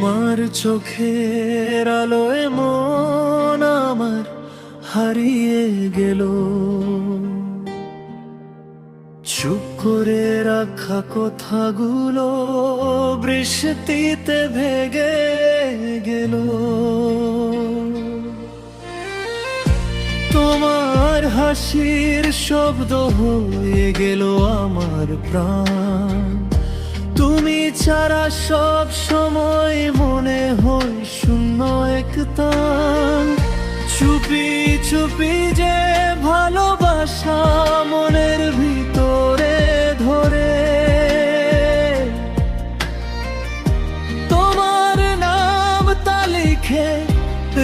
তোমার চোখের আলোয় মন আমার হারিয়ে গেল, চুপ করে রাখা কথাগুলো বৃষ্টিতে ভেগে গেল। তোমার হাসির শব্দ হয়ে গেল আমার প্রাণ, তুমি ছাড়া সব সময় মনে হয় শূন্য এক তান। চুপি চুপি যে ভালোবাসা মনের ভিতরে ধরে, তোমার নাম তা লিখে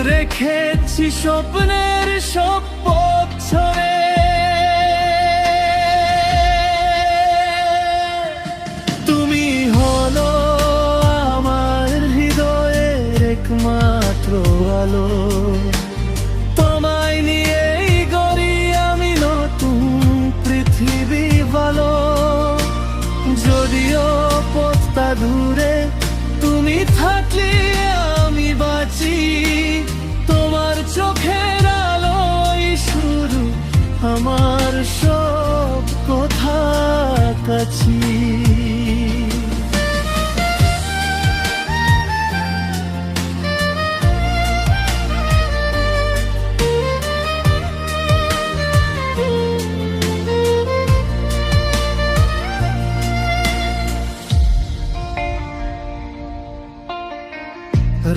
রেখেছি স্বপ্নের সব পথ ছড়ে। তুমি হলো আমার হৃদয়ের একমাত্র আলো, তোমায় নিয়েই গড়ি আমি নতুন পৃথিবী ভালো। যদিও পথটা দূরে, তুমি থাকলে আমি বাঁচি। তোমার চোখের আলোই শুরু আমার সব কথা কাছি।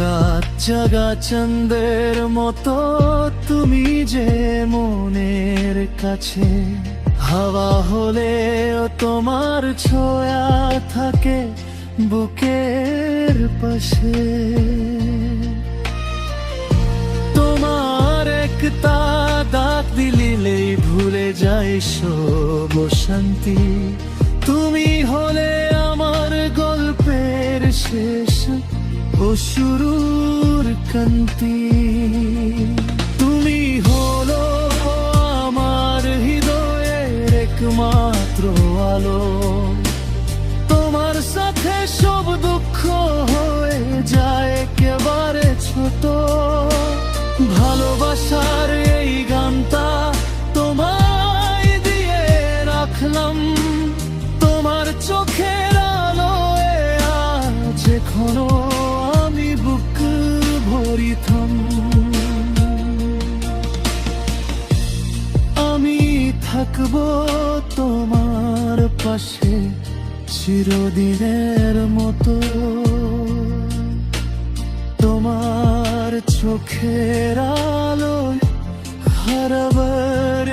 রাত জাগা চাঁদের মতো তুমি যে মনের কাছে, হাওয়া হলেও তোমার ছোঁয়া থাকে বুকের পাশে। তোমার একটা ডাক দিলেই ভুলে যায় সব শান্তি। তুমি হলে আমার গল্পের শেষ ও শুরুর কান্তি। তুমি হলো আমার হৃদয়ের একমাত্র আলো, তোমার সাথে সব দুঃখ হয়ে যায় একেবারে ছোট। ভালোবাসার এই গানটা তোমায় দিয়ে রাখলাম, তোমার চোখের আলোয় আজ এখনো আমি বুক ভরিতাম। আমি থাকবো তোমার পাশে চিরদিনের মতো, তোমার চোখের আলোয় হারাবার